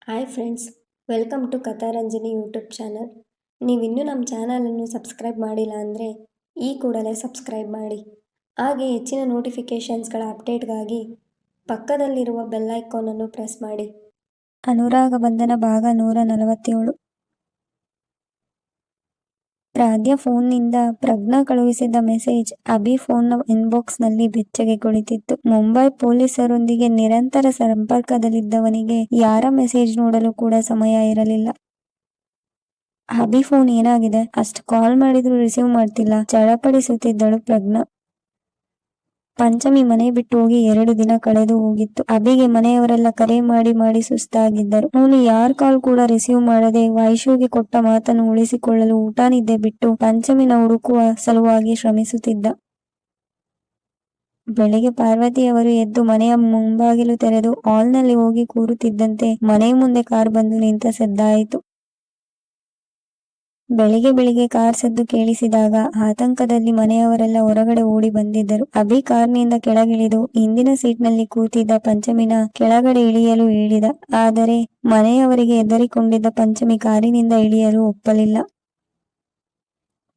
Hi friends, welcome to Katharanjani YouTube channel. ನೀವಿನ್ನೂ ನಮ್ಮ ಚಾನಲನ್ನು ಸಬ್ಸ್ಕ್ರೈಬ್ ಮಾಡಿಲ್ಲ ಅಂದರೆ ಈ ಕೂಡಲೇ ಸಬ್ಸ್ಕ್ರೈಬ್ ಮಾಡಿ. ಹಾಗೆ ಹೆಚ್ಚಿನ ನೋಟಿಫಿಕೇಷನ್ಸ್ಗಳ ಅಪ್ಡೇಟ್ಗಾಗಿ ಪಕ್ಕದಲ್ಲಿರುವ ಬೆಲ್ ಐಕಾನನ್ನು ಪ್ರೆಸ್ ಮಾಡಿ. ಅನುರಾಗ ಬಂಧನ ಭಾಗ 147. ಪ್ರಾದ್ಯ ಫೋನ್ನಿಂದ ಪ್ರಜ್ಞಾ ಕಳುಹಿಸಿದ ಮೆಸೇಜ್ ಅಭಿ ಫೋನ್ನ ಇನ್ಬಾಕ್ಸ್ನಲ್ಲಿ ಬೆಚ್ಚಗೆ ಕುಳಿತಿತ್ತು. ಮುಂಬೈ ಪೊಲೀಸರೊಂದಿಗೆ ನಿರಂತರ ಸಂಪರ್ಕದಲ್ಲಿದ್ದವನಿಗೆ ಯಾರ ಮೆಸೇಜ್ ನೋಡಲು ಕೂಡ ಸಮಯ ಇರಲಿಲ್ಲ. ಅಭಿ ಫೋನ್ ಏನಾಗಿದೆ? ಅಷ್ಟು ಕಾಲ್ ಮಾಡಿದ್ರು ರಿಸೀವ್ ಮಾಡ್ತಿಲ್ಲ, ಚಡಪಡಿಸುತ್ತಿದ್ದಳು ಪ್ರಜ್ಞಾ. ಪಂಚಮಿ ಮನೆ ಬಿಟ್ಟು ಹೋಗಿ 2 ದಿನ ಕಳೆದು ಹೋಗಿತ್ತು. ಅಭಿಗೆ ಮನೆಯವರೆಲ್ಲ ಕರೆ ಮಾಡಿ ಸುಸ್ತಾಗಿದ್ದರು. ಅವನು ಯಾರ ಕಾಲ್ ಕೂಡ ರಿಸೀವ್ ಮಾಡದೆ ವೈಶುಗೆ ಕೊಟ್ಟ ಮಾತನ್ನು ಉಳಿಸಿಕೊಳ್ಳಲು ಊಟ ನಿದ್ದೆ ಬಿಟ್ಟು ಪಂಚಮಿನ ಹುಡುಕುವ ಸಲುವಾಗಿ ಶ್ರಮಿಸುತ್ತಿದ್ದ. ಬೆಳಿಗ್ಗೆ ಪಾರ್ವತಿಯವರು ಎದ್ದು ಮನೆಯ ಮುಂಬಾಗಿಲು ತೆರೆದು ಹಾಲ್ನಲ್ಲಿ ಹೋಗಿ ಕೂರುತ್ತಿದ್ದಂತೆ ಮನೆ ಮುಂದೆ ಕಾರ್ ಬಂದು ನಿಂತ ಸದ್ದಾಯಿತು. ಬೆಳಿಗ್ಗೆ ಕಾರ್ ಸದ್ದು ಕೇಳಿಸಿದಾಗ ಆತಂಕದಲ್ಲಿ ಮನೆಯವರೆಲ್ಲ ಹೊರಗಡೆ ಓಡಿ ಬಂದಿದ್ದರು. ಅಭಿ ಕಾರ್ನಿಂದ ಕೆಳಗಿಳಿದು ಹಿಂದಿನ ಸೀಟ್ನಲ್ಲಿ ಕೂತಿದ್ದ ಪಂಚಮಿನ ಕೆಳಗಡೆ ಇಳಿಯಲು ಹೇಳಿದ. ಆದರೆ ಮನೆಯವರಿಗೆ ಹೆದರಿಕೊಂಡಿದ್ದ ಪಂಚಮಿ ಕಾರಿನಿಂದ ಇಳಿಯಲು ಒಪ್ಪಲಿಲ್ಲ.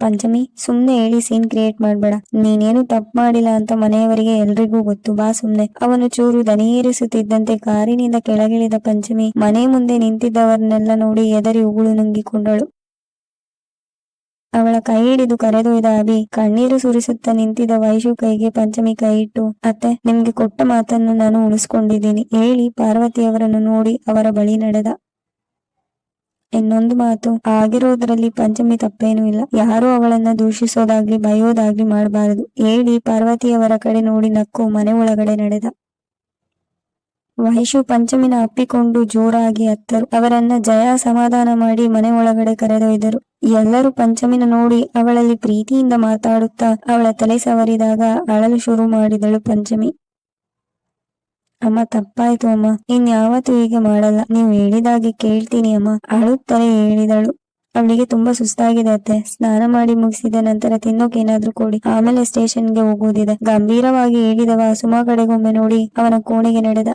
ಪಂಚಮಿ, ಸುಮ್ನೆ ಹೇಳಿ ಸೀನ್ ಕ್ರಿಯೇಟ್ ಮಾಡ್ಬೇಡ. ನೀನೇನು ತಪ್ಪು ಮಾಡಿಲ್ಲ ಅಂತ ಮನೆಯವರಿಗೆ ಎಲ್ರಿಗೂ ಗೊತ್ತು, ಬಾ ಸುಮ್ನೆ. ಅವನು ಚೂರು ದನಿಯೇರಿಸುತ್ತಿದ್ದಂತೆ ಕಾರಿನಿಂದ ಕೆಳಗಿಳಿದ ಪಂಚಮಿ ಮನೆ ಮುಂದೆ ನಿಂತಿದ್ದವರನ್ನೆಲ್ಲ ನೋಡಿ ಹೆದರಿ ಉಗುಳು ನುಂಗಿಕೊಂಡಳು. ಅವಳ ಕೈ ಹಿಡಿದು ಕರೆದೊಯ್ದ ಅಭಿ ಕಣ್ಣೀರು ಸುರಿಸುತ್ತಾ ನಿಂತಿದ್ದ ವೈಶು ಕೈಗೆ ಪಂಚಮಿ ಕೈ ಇಟ್ಟು, ಅತ್ತೆ, ನಿಮ್ಗೆ ಕೊಟ್ಟ ಮಾತನ್ನು ನಾನು ಉಳಿಸ್ಕೊಂಡಿದ್ದೀನಿ ಹೇಳಿ ಪಾರ್ವತಿಯವರನ್ನು ನೋಡಿ ಅವರ ಬಳಿ ನಡೆದ. ಇನ್ನೊಂದು ಮಾತು, ಆಗಿರೋದ್ರಲ್ಲಿ ಪಂಚಮಿ ತಪ್ಪೇನೂ ಇಲ್ಲ. ಯಾರೂ ಅವಳನ್ನ ದೂಷಿಸೋದಾಗ್ಲಿ ಬೈಯೋದಾಗ್ಲಿ ಮಾಡಬಾರದು ಹೇಳಿ ಪಾರ್ವತಿಯವರ ಕಡೆ ನೋಡಿ ನಕ್ಕು ಮನೆ ಒಳಗಡೆ ನಡೆದ. ವೈಶು ಪಂಚಮಿನ ಅಪ್ಪಿಕೊಂಡು ಜೋರಾಗಿ ಅತ್ತರು. ಅವರನ್ನ ಜಯ ಸಮಾಧಾನ ಮಾಡಿ ಮನೆ ಒಳಗಡೆ ಕರೆದೊಯ್ದರು. ಎಲ್ಲರೂ ಪಂಚಮಿನ ನೋಡಿ ಅವಳಲ್ಲಿ ಪ್ರೀತಿಯಿಂದ ಮಾತಾಡುತ್ತಾ ಅವಳ ತಲೆ ಸವರಿದಾಗ ಅಳಲು ಶುರು ಮಾಡಿದಳು ಪಂಚಮಿ. ಅಮ್ಮ, ತಪ್ಪಾಯ್ತು ಅಮ್ಮ, ಇನ್ಯಾವತ್ತೂ ಹೀಗೆ ಮಾಡಲ್ಲ. ನೀವು ಹೇಳಿದಾಗೆ ಕೇಳ್ತೀನಿ ಅಮ್ಮ, ಅಳುತ್ತಲೇ ಹೇಳಿದಳು. ಅವಳಿಗೆ ತುಂಬಾ ಸುಸ್ತಾಗಿದೆ ಅತ್ತೆ, ಸ್ನಾನ ಮಾಡಿ ಮುಗಿಸಿದ ನಂತರ ತಿನ್ನೋಕೇನಾದ್ರೂ ಕೊಡಿ, ಆಮೇಲೆ ಸ್ಟೇಷನ್ಗೆ ಹೋಗೋದಿದೆ ಗಂಭೀರವಾಗಿ ಹೇಳಿದವ ಸುಮಾ ಕಡೆಗೊಮ್ಮೆ ನೋಡಿ ಅವನ ಕೋಣೆಗೆ ನಡೆದ.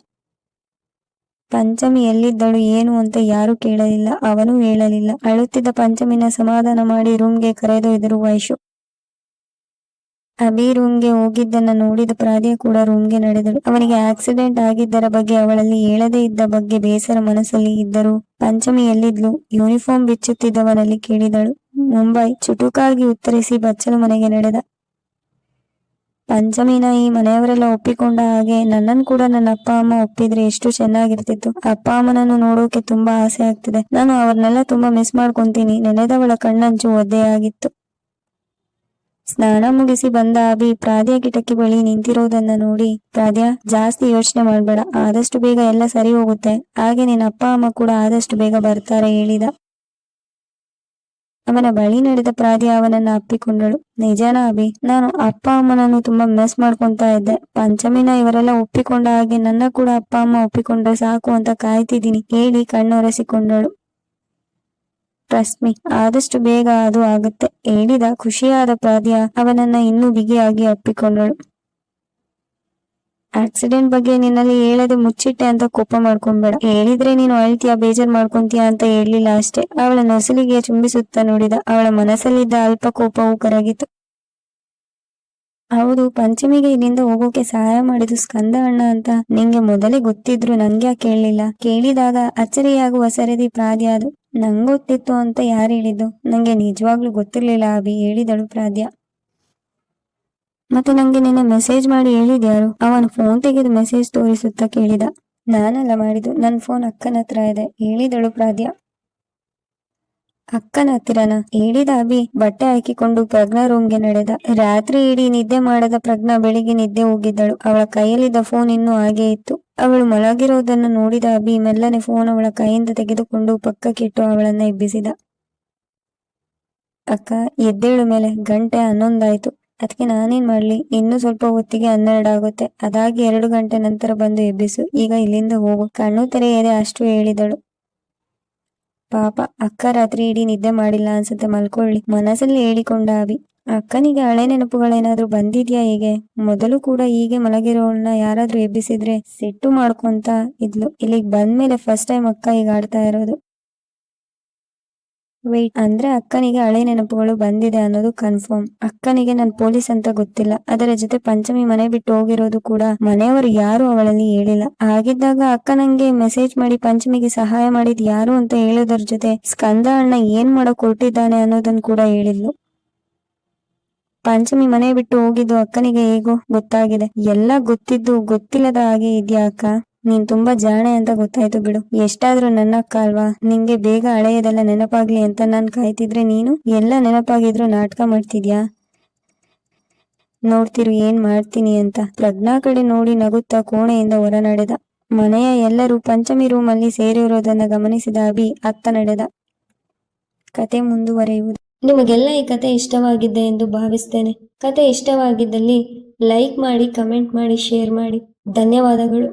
ಪಂಚಮಿ ಎಲ್ಲಿದ್ದಳು ಏನು ಅಂತ ಯಾರೂ ಕೇಳಲಿಲ್ಲ, ಅವನೂ ಹೇಳಲಿಲ್ಲ. ಅಳುತ್ತಿದ್ದ ಪಂಚಮಿನ ಸಮಾಧಾನ ಮಾಡಿ ರೂಮ್ಗೆ ಕರೆದೊಯ್ದರು ವೈಶು. ಅಭಿ ರೂಮ್ಗೆ ಹೋಗಿದ್ದನ್ನ ನೋಡಿದ ಪ್ರಾದ್ಯ ಕೂಡ ರೂಮ್ಗೆ ನಡೆದಳು. ಅವನಿಗೆ ಆಕ್ಸಿಡೆಂಟ್ ಆಗಿದ್ದರ ಬಗ್ಗೆ ಅವಳಲ್ಲಿ ಹೇಳದೇ ಇದ್ದ ಬಗ್ಗೆ ಬೇಸರ ಮನಸ್ಸಲ್ಲಿ ಇದ್ದರೂ ಪಂಚಮಿ ಎಲ್ಲಿದ್ಲು? ಯೂನಿಫಾರ್ಮ್ ಬಿಚ್ಚುತ್ತಿದ್ದವನಲ್ಲಿ ಕೇಳಿದಳು. ಮುಂಬೈ, ಚುಟುಕಾಗಿ ಉತ್ತರಿಸಿ ಬಚ್ಚಲು ಮನೆಗೆ ನಡೆದ. ಪಂಚಮಿನ ಈ ಮನೆಯವರೆಲ್ಲ ಒಪ್ಪಿಕೊಂಡ ಹಾಗೆ ನನ್ನನ್ನು ಕೂಡ ನನ್ನ ಅಪ್ಪ ಅಮ್ಮ ಒಪ್ಪಿದ್ರೆ ಎಷ್ಟು ಚೆನ್ನಾಗಿರ್ತಿತ್ತು. ಅಪ್ಪ ಅಮ್ಮನನ್ನು ನೋಡೋಕೆ ತುಂಬಾ ಆಸೆ ಆಗ್ತಿದೆ. ನಾನು ಅವ್ರನ್ನೆಲ್ಲ ತುಂಬಾ ಮಿಸ್ ಮಾಡ್ಕೊಂತೀನಿ. ನೆನೆದವಳ ಕಣ್ಣಂಚು ಒದ್ದೆಯಾಗಿತ್ತು. ಸ್ನಾನ ಮುಗಿಸಿ ಬಂದ ಅಭಿ ಪ್ರಾದ್ಯ ಕಿಟಕಿ ಬಳಿ ನಿಂತಿರೋದನ್ನ ನೋಡಿ, ಪ್ರಾದ್ಯ, ಜಾಸ್ತಿ ಯೋಚನೆ ಮಾಡ್ಬೇಡ, ಆದಷ್ಟು ಬೇಗ ಎಲ್ಲ ಸರಿ ಹೋಗುತ್ತೆ. ಹಾಗೆ ನಿನ್ನ ಅಪ್ಪ ಅಮ್ಮ ಕೂಡ ಆದಷ್ಟು ಬೇಗ ಬರ್ತಾರೆ ಹೇಳಿದ. ಅವನ ಬಳಿ ನಡೆದ ಪ್ರಾದ್ಯ ಅವನನ್ನ ಅಪ್ಪಿಕೊಂಡಳು. ನಿಜಾನ ಅಭಿ? ನಾನು ಅಪ್ಪ ಅಮ್ಮನನ್ನು ತುಂಬಾ ಮಿಸ್ ಮಾಡ್ಕೊಂತಾ ಇದ್ದೆ. ಪಂಚಮಿನ ಇವರೆಲ್ಲ ಒಪ್ಪಿಕೊಂಡ ಹಾಗೆ ನನ್ನ ಕೂಡ ಅಪ್ಪ ಅಮ್ಮ ಒಪ್ಪಿಕೊಂಡ್ರೆ ಸಾಕು ಅಂತ ಕಾಯ್ತಿದ್ದೀನಿ ಹೇಳಿ ಕಣ್ಣೊರೆಸಿಕೊಂಡಳು. ಟ್ರಸ್ಟ್ ಮೀ, ಆದಷ್ಟು ಬೇಗ ಅದು ಆಗುತ್ತೆ ಹೇಳಿದ. ಖುಷಿಯಾದ ಪ್ರಾದ್ಯ ಅವನನ್ನ ಇನ್ನೂ ಬಿಗಿಯಾಗಿ ಅಪ್ಪಿಕೊಂಡಳು. ಆಕ್ಸಿಡೆಂಟ್ ಬಗ್ಗೆ ನಿನ್ನಲ್ಲಿ ಹೇಳದೆ ಮುಚ್ಚಿಟ್ಟೆ ಅಂತ ಕೋಪ ಮಾಡ್ಕೊಂಬೇಡ. ಹೇಳಿದ್ರೆ ನೀನು ಅಳ್ತೀಯ, ಬೇಜಾರ್ ಮಾಡ್ಕೊಂತೀಯ ಅಂತ ಹೇಳಲಿಲ್ಲ ಅಷ್ಟೇ. ಅವಳ ನೊಸಲಿಗೆ ಚುಂಬಿಸುತ್ತಾ ನೋಡಿದ. ಅವಳ ಮನಸ್ಸಲ್ಲಿದ್ದ ಅಲ್ಪ ಕೋಪವೂ ಕರಗಿತು. ಹೌದು, ಪಂಚಮಿಗೆ ಇಲ್ಲಿಂದ ಹೋಗೋಕೆ ಸಹಾಯ ಮಾಡಿದ್ದು ಸ್ಕಂದ ಅಣ್ಣ ಅಂತ ನಿಂಗೆ ಮೊದಲೇ ಗೊತ್ತಿದ್ರು ನಂಗ್ಯಾಕೆ ಕೇಳಲಿಲ್ಲ? ಕೇಳಿದಾಗ ಅಚ್ಚರಿಯಾಗುವ ಸರದಿ ಪ್ರಾದ್ಯ. ಅದು ನಂಗೊತ್ತಿತ್ತು ಅಂತ ಯಾರು ಹೇಳಿದ್ದು? ನಂಗೆ ನಿಜವಾಗ್ಲೂ ಗೊತ್ತಿರ್ಲಿಲ್ಲ ಅಭಿ ಹೇಳಿದಳು ಪ್ರಾದ್ಯ. ಮತ್ತೆ ನಂಗೆ ನಿನ್ನೆ ಮೆಸೇಜ್ ಮಾಡಿ ಹೇಳಿದ್ಯಾರು? ಅವನು ಫೋನ್ ತೆಗೆದು ಮೆಸೇಜ್ ತೋರಿಸುತ್ತಾ ಕೇಳಿದ. ನಾನಲ್ಲ ಮಾಡಿದ್ದು, ನನ್ನ ಫೋನ್ ಅಕ್ಕನ ಹತ್ರ ಇದೆ ಹೇಳಿದಳು ಪ್ರಾದ್ಯ. ಅಕ್ಕನ ಹತ್ತಿರನ ಹೇಳಿದ ಅಭಿ ಬಟ್ಟೆ ಹಾಕಿಕೊಂಡು ಪ್ರಜ್ಞಾ ರೂಮ್ಗೆ ನಡೆದ. ರಾತ್ರಿ ಇಡೀ ನಿದ್ದೆ ಮಾಡದ ಪ್ರಜ್ಞಾ ಬೆಳಿಗ್ಗೆ ನಿದ್ದೆ ಹೋಗಿದ್ದಳು. ಅವಳ ಕೈಯಲ್ಲಿದ್ದ ಫೋನ್ ಇನ್ನೂ ಹಾಗೆ ಇತ್ತು. ಅವಳು ಮಲಗಿರೋದನ್ನು ನೋಡಿದ ಅಭಿ ಮೆಲ್ಲನೆ ಫೋನ್ ಅವಳ ಕೈಯಿಂದ ತೆಗೆದುಕೊಂಡು ಪಕ್ಕಕ್ಕಿಟ್ಟು ಅವಳನ್ನ ಎಬ್ಬಿಸಿದ. ಅಕ್ಕ, ಎದ್ದೇಳು ಮೇಲೆ, ಗಂಟೆ 11 ಆಯ್ತು. ಅದಕ್ಕೆ ನಾನೇನ್ ಮಾಡ್ಲಿ? ಇನ್ನೂ ಸ್ವಲ್ಪ ಹೊತ್ತಿಗೆ 12 ಆಗುತ್ತೆ. ಅದಾಗಿ 2 ಗಂಟೆ ನಂತರ ಬಂದು ಎಬ್ಬಿಸು. ಈಗ ಇಲ್ಲಿಂದ ಹೋಗು. ಕಣ್ಣು ತೆರೆಯದೆ ಅಷ್ಟು ಹೇಳಿದಳು. ಪಾಪ ಅಕ್ಕ ರಾತ್ರಿ ಇಡೀ ನಿದ್ದೆ ಮಾಡಿಲ್ಲ ಅನ್ಸುತ್ತೆ, ಮಲ್ಕೊಳ್ಳಿ ಮನಸ್ಸಲ್ಲಿ ಹೇಳಿಕೊಂಡ ಅಭಿ. ಅಕ್ಕನಿಗೆ ಹಳೆ ನೆನಪುಗಳೇನಾದ್ರೂ ಬಂದಿದ್ಯಾ? ಹೀಗೆ ಮೊದಲು ಕೂಡ ಹೀಗೆ ಮಲಗಿರೋಳನ್ನ ಯಾರಾದ್ರೂ ಎಬ್ಬಿಸಿದ್ರೆ ಸಿಟ್ಟು ಮಾಡ್ಕೊಂತ ಇದ್ಲು. ಇಲ್ಲಿಗೆ ಬಂದ್ಮೇಲೆ ಫಸ್ಟ್ ಟೈಮ್ ಅಕ್ಕ ಈಗ ಆಡ್ತಾ ಇರೋದು. ವೆಯ್ಟ್, ಅಂದ್ರೆ ಅಕ್ಕನಿಗೆ ಹಳೆ ನೆನಪುಗಳು ಬಂದಿದೆ ಅನ್ನೋದು ಕನ್ಫರ್ಮ್. ಅಕ್ಕನಿಗೆ ನನ್ ಪೊಲೀಸ್ ಅಂತ ಗೊತ್ತಿಲ್ಲ. ಅದರ ಜೊತೆ ಪಂಚಮಿ ಮನೆ ಬಿಟ್ಟು ಹೋಗಿರೋದು ಕೂಡ ಮನೆಯವರು ಯಾರು ಅವಳಲ್ಲಿ ಹೇಳಿಲ್ಲ. ಹಾಗಿದ್ದಾಗ ಅಕ್ಕ ನಂಗೆ ಮೆಸೇಜ್ ಮಾಡಿ ಪಂಚಮಿಗೆ ಸಹಾಯ ಮಾಡಿದ್ ಯಾರು ಅಂತ ಹೇಳೋದ್ರ ಜೊತೆ ಸ್ಕಂದ ಅಣ್ಣ ಏನ್ ಮಾಡಕ್ ಹೊರಟಿದ್ದಾನೆ ಅನ್ನೋದನ್ನ ಕೂಡ ಹೇಳಿದ್ಲು. ಪಂಚಮಿ ಮನೆ ಬಿಟ್ಟು ಹೋಗಿದ್ದು ಅಕ್ಕನಿಗೆ ಹೇಗೋ ಗೊತ್ತಾಗಿದೆ. ಎಲ್ಲ ಗೊತ್ತಿದ್ದು ಗೊತ್ತಿಲ್ಲದ ಹಾಗೆ ಇದ್ಯಾ ಅಕ್ಕ? ನೀನ್ ತುಂಬಾ ಜಾಣೆ ಅಂತ ಗೊತ್ತಾಯ್ತು ಬಿಡು. ಎಷ್ಟಾದ್ರೂ ನನ್ನ ಅಕ್ಕ ಅಲ್ವಾ? ನಿಂಗೆ ಬೇಗ ಹಳೆಯದೆಲ್ಲ ನೆನಪಾಗ್ಲಿ ಅಂತ ನಾನ್ ಕಾಯ್ತಿದ್ರೆ ನೀನು ಎಲ್ಲ ನೆನಪಾಗಿದ್ರು ನಾಟಕ ಮಾಡ್ತಿದ್ಯಾ? ನೋಡ್ತಿರು ಏನ್ ಮಾಡ್ತೀನಿ ಅಂತ. ಪ್ರಜ್ಞಾ ಕಡೆ ನೋಡಿ ನಗುತ್ತಾ ಕೋಣೆಯಿಂದ ಹೊರ ನಡೆದ. ಮನೆಯ ಎಲ್ಲರೂ ಪಂಚಮಿ ರೂಮಲ್ಲಿ ಸೇರಿರೋದನ್ನ ಗಮನಿಸಿದ ಅಭಿ ಅತ್ತ ನಡೆದ. ಕತೆ ಮುಂದುವರೆಯುವುದು. ನಿಮಗೆಲ್ಲ ಈ ಕತೆ ಇಷ್ಟವಾಗಿದ್ದೆ ಎಂದು ಭಾವಿಸ್ತೇನೆ. ಕತೆ ಇಷ್ಟವಾಗಿದ್ದಲ್ಲಿ ಲೈಕ್ ಮಾಡಿ, ಕಮೆಂಟ್ ಮಾಡಿ, ಶೇರ್ ಮಾಡಿ. ಧನ್ಯವಾದಗಳು.